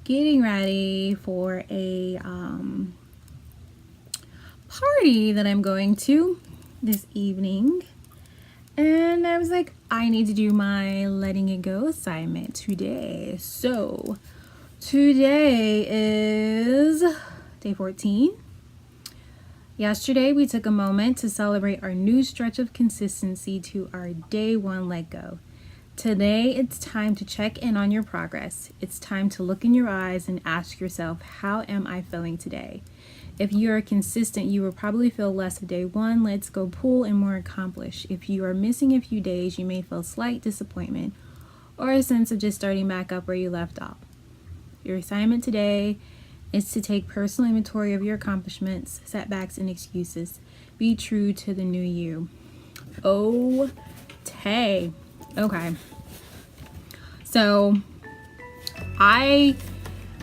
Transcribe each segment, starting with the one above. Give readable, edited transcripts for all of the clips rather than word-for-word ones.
getting ready for a party that I'm going to this evening. And I was like, I need to do my letting it go assignment today. So today is day 14. Yesterday, we took a moment to celebrate our new stretch of consistency to our day 1 let go. Today, it's time to check in on your progress. It's time to look in your eyes and ask yourself, how am I feeling today? If you are consistent, you will probably feel less of day 1, let's go pull, and more accomplished. If you are missing a few days, you may feel slight disappointment or a sense of just starting back up where you left off. Your assignment today is to take personal inventory of your accomplishments, setbacks, and excuses. Be true to the new you. Okay. So I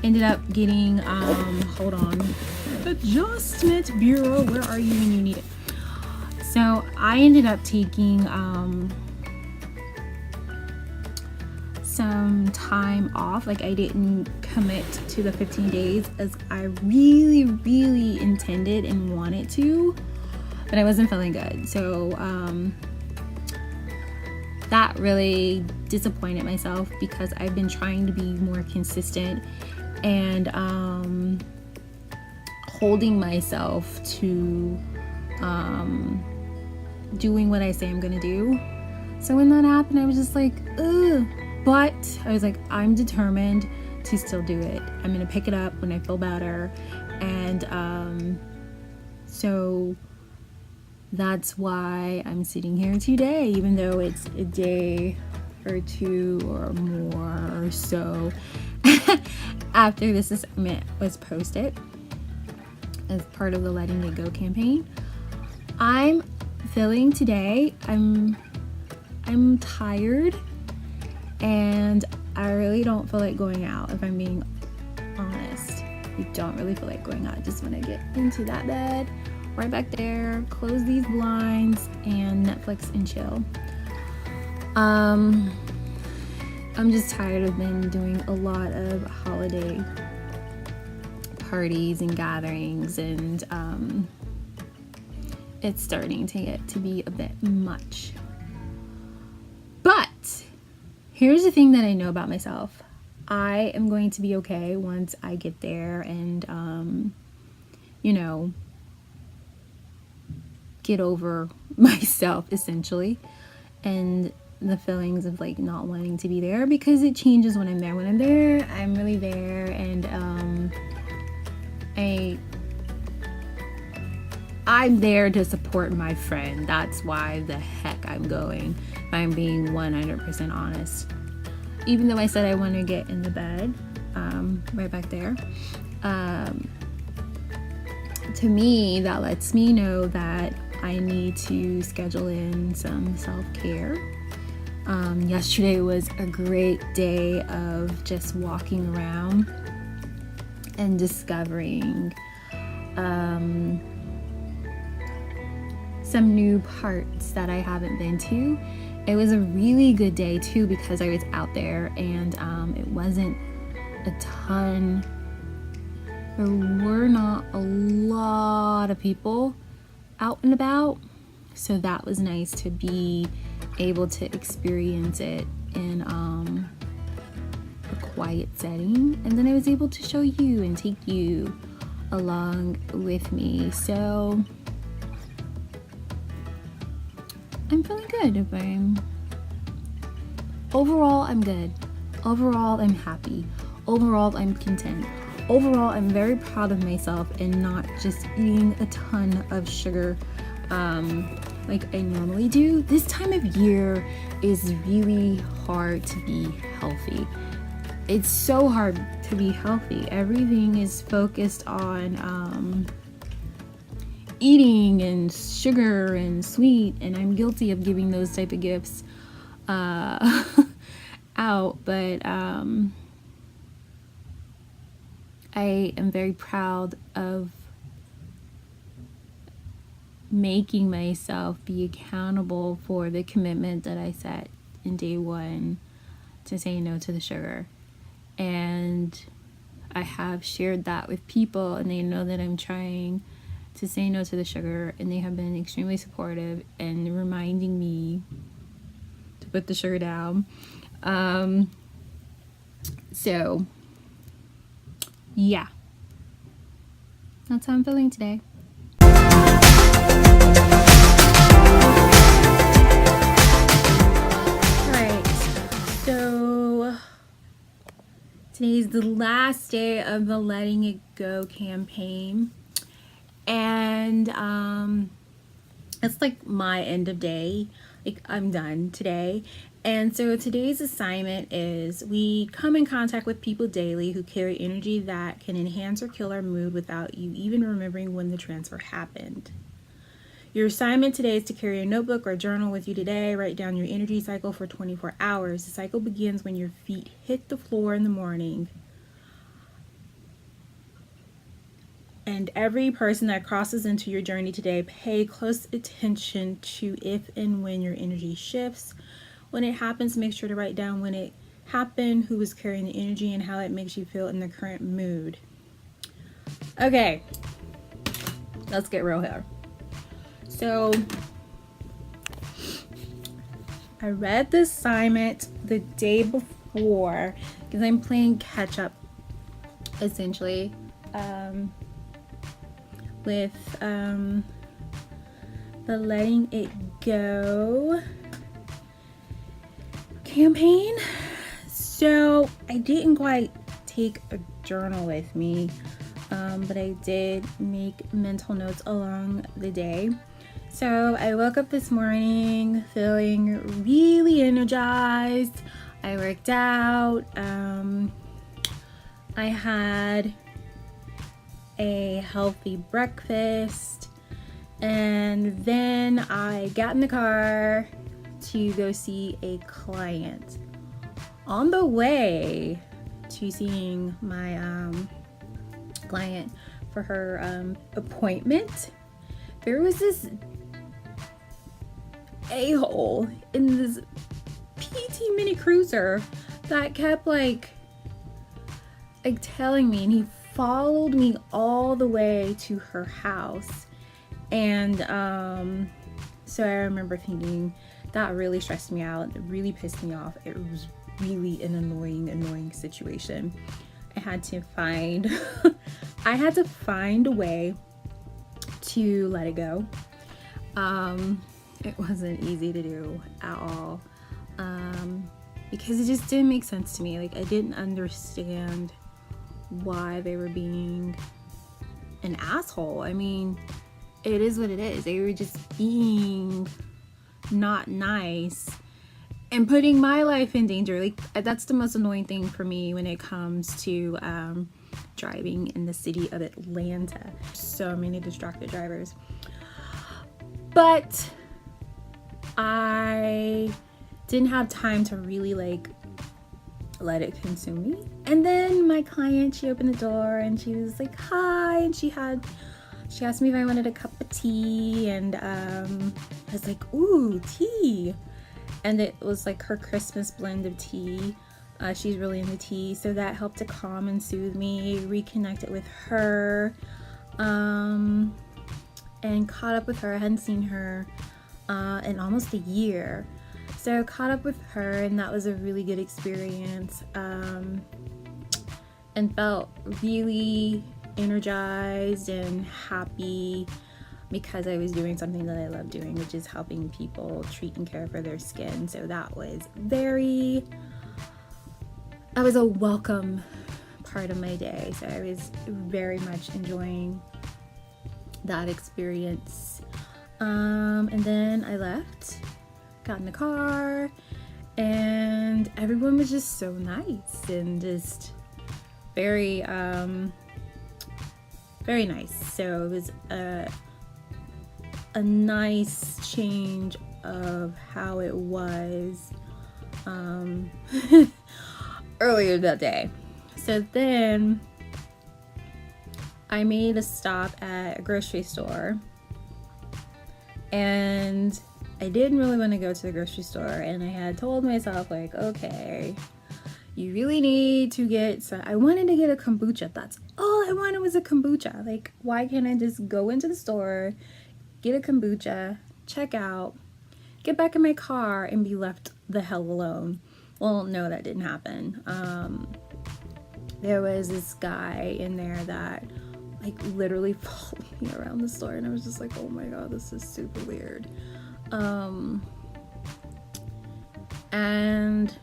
ended up getting, Adjustment Bureau, where are you when you need it? So I ended up taking some time off. Like, I didn't commit to the 15 days as I really intended and wanted to, but I wasn't feeling good. So that really disappointed myself because I've been trying to be more consistent and holding myself to doing what I say I'm gonna do. So when that happened, I was just like, ugh. But I was like, I'm determined to still do it. I'm gonna pick it up when I feel better. And so that's why I'm sitting here today, even though it's a day or two or more or so after this assignment was posted as part of the Letting It Go campaign. I'm feeling today, I'm tired, and I really don't feel like going out, if I'm being honest. I don't really feel like going out. I just want to get into that bed right back there, close these blinds, and Netflix and chill. I'm just tired of been doing a lot of holiday parties and gatherings, and it's starting to get to be a bit much. But here's the thing that I know about myself. I am going to be okay once I get there and get over myself, essentially, and the feelings of like not wanting to be there, because it changes when I'm there. When I'm there, I'm really there, and I'm there to support my friend. That's why the heck I'm going, if I'm being 100% honest. Even though I said I want to get in the bed, right back there, to me, that lets me know that I need to schedule in some self-care. Yesterday was a great day of just walking around and discovering some new parts that I haven't been to. It was a really good day too, because I was out there and it wasn't a ton. There were not a lot of people out and about, so that was nice to be able to experience it in a quiet setting. And then I was able to show you and take you along with me. So I'm feeling good. Overall, I'm good. Overall, I'm happy. Overall, I'm content. Overall, I'm very proud of myself and not just eating a ton of sugar like I normally do. This time of year is really hard to be healthy. It's so hard to be healthy. Everything is focused on eating and sugar and sweet, and I'm guilty of giving those type of gifts out, but I am very proud of making myself be accountable for the commitment that I set in day 1 to say no to the sugar. And I have shared that with people, and they know that I'm trying to say no to the sugar, and they have been extremely supportive and reminding me to put the sugar down. So yeah, that's how I'm feeling today. Alright, so today's the last day of the Letting It Go campaign, and it's like my end of day. Like, I'm done today. And so today's assignment is we come in contact with people daily who carry energy that can enhance or kill our mood without you even remembering when the transfer happened. Your assignment today is to carry a notebook or journal with you today. Write down your energy cycle for 24 hours. The cycle begins when your feet hit the floor in the morning. And every person that crosses into your journey today, pay close attention to if and when your energy shifts. When it happens, make sure to write down when it happened, who was carrying the energy, and how it makes you feel in the current mood. Okay, let's get real here. So, I read the assignment the day before because I'm playing catch up, essentially, with the Letting It Go campaign. So I didn't quite take a journal with me, but I did make mental notes along the day. So I woke up this morning feeling really energized. I worked out. I had a healthy breakfast, and then I got in the car to go see a client. On the way to seeing my client for her appointment, there was this a-hole in this PT Mini Cruiser that kept like telling me, and he followed me all the way to her house. And so I remember thinking that really stressed me out. It really pissed me off. It was really an annoying situation. I had to find a way to let it go. It wasn't easy to do at all, because it just didn't make sense to me. Like, I didn't understand why they were being an asshole. I mean, it is what it is. They were just being not nice and putting my life in danger. Like, that's the most annoying thing for me when it comes to driving in the city of Atlanta. So many distracted drivers. But I didn't have time to really let it consume me. And then my client, she opened the door and she was like, hi, and she asked me if I wanted a cup of tea, and I was like, ooh, tea. And it was like her Christmas blend of tea. She's really into tea, so that helped to calm and soothe me, reconnect it with her, and caught up with her. I hadn't seen her in almost a year. So caught up with her, and that was a really good experience, and felt really energized and happy because I was doing something that I love doing, which is helping people treat and care for their skin. So that was a welcome part of my day. So I was very much enjoying that experience. And then I left, got in the car, and everyone was just so nice and just very nice. So it was a nice change of how it was earlier that day. So then I made a stop at a grocery store, and I didn't really want to go to the grocery store, and I had told myself, like, okay, you really need to get, so I wanted to get a kombucha. That's all I wanted was a kombucha. Like, why can't I just go into the store, get a kombucha, check out, get back in my car, and be left the hell alone? Well, no, that didn't happen. There was this guy in there that like literally followed me around the store, and I was just like, oh my god, this is super weird. And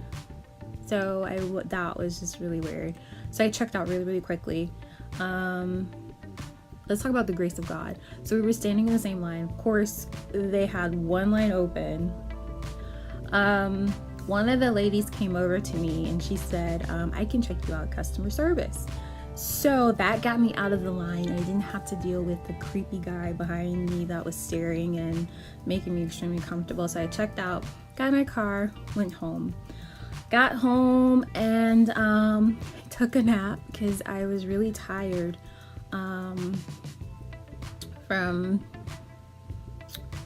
so that was just really weird. So I checked out really quickly. Let's talk about the grace of God. So we were standing in the same line. Of course, they had one line open. One of the ladies came over to me and she said, I can check you out, customer service. So that got me out of the line. I didn't have to deal with the creepy guy behind me that was staring and making me extremely comfortable. So I checked out, got in my car, went home. Got home and took a nap because I was really tired from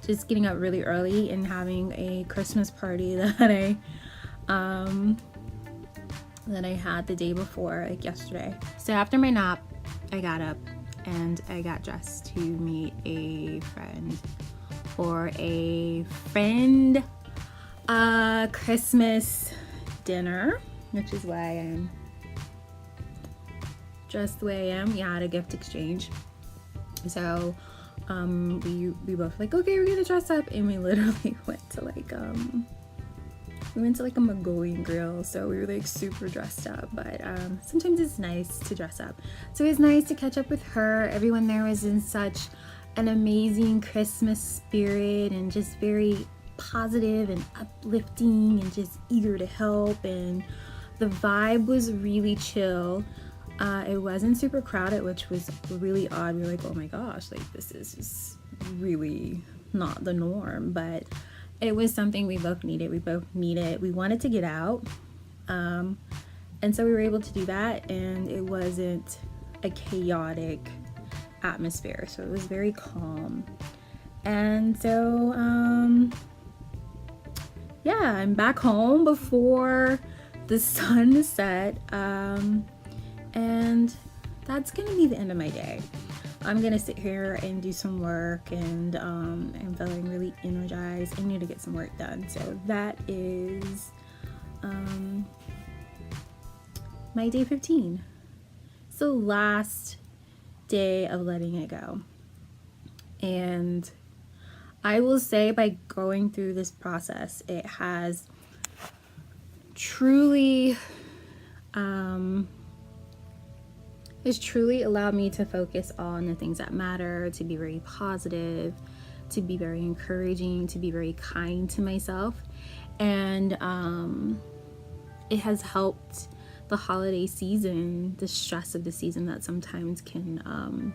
just getting up really early and having a Christmas party that I had the day before, like yesterday. So after my nap, I got up and I got dressed to meet a friend for a Christmas dinner, which is why I'm dressed the way I am. Yeah, at a gift exchange. So we both like, okay, we're gonna dress up, and we literally went to like a Mongolian grill, so we were like super dressed up. But sometimes it's nice to dress up, so it was nice to catch up with her. Everyone there was in such an amazing Christmas spirit and just very positive and uplifting and just eager to help, and the vibe was really chill. It wasn't super crowded, which was really odd. We were like, oh my gosh, like this is just really not the norm, but it was something we both needed. We wanted to get out, and so we were able to do that, and it wasn't a chaotic atmosphere, so it was very calm. And so yeah, I'm back home before the sun set, and that's gonna be the end of my day. I'm gonna sit here and do some work, and I'm feeling really energized. I need to get some work done, so that is my day 15. It's the last day of letting it go, and I will say, by going through this process, it has truly allowed me to focus on the things that matter, to be very positive, to be very encouraging, to be very kind to myself. And it has helped the holiday season, the stress of the season that sometimes can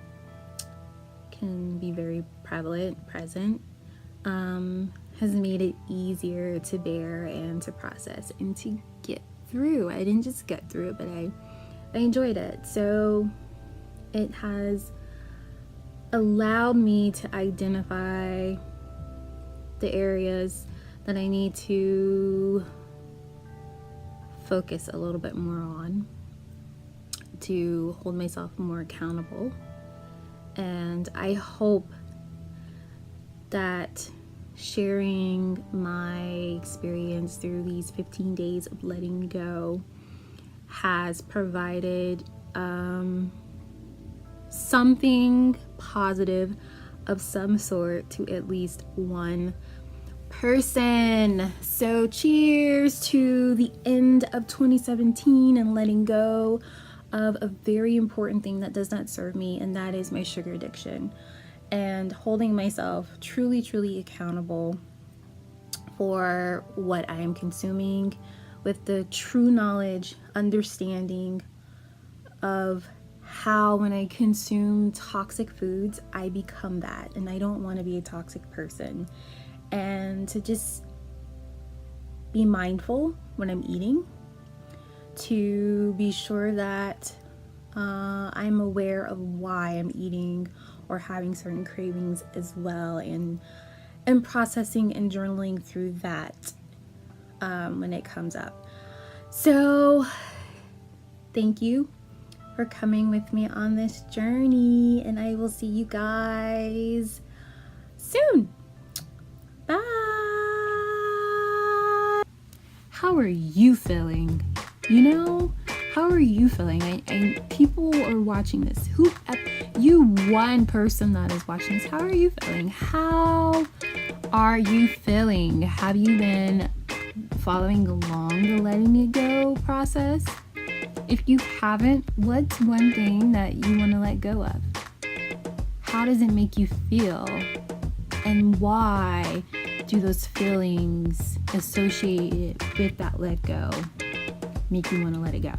be very present, has made it easier to bear and to process and to get through. I didn't just get through it, but I enjoyed it. So it has allowed me to identify the areas that I need to focus a little bit more on, to hold myself more accountable. And I hope that sharing my experience through these 15 days of letting go has provided something positive of some sort to at least one person. So cheers to the end of 2017 and letting go of a very important thing that does not serve me, and that is my sugar addiction, and holding myself truly accountable for what I am consuming with the true knowledge, understanding of how when I consume toxic foods, I become that, and I don't want to be a toxic person. And to just be mindful when I'm eating, to be sure that I'm aware of why I'm eating or having certain cravings as well, and processing and journaling through that when it comes up. So thank you for coming with me on this journey, and I will see you guys soon. Bye. How are you feeling? How are you feeling? I people are watching this. You one person that is watching this, how are you feeling? How are you feeling? Have you been following along the letting it go process? If you haven't, what's one thing that you want to let go of? How does it make you feel? And why do those feelings associated with that let go make you want to let it go?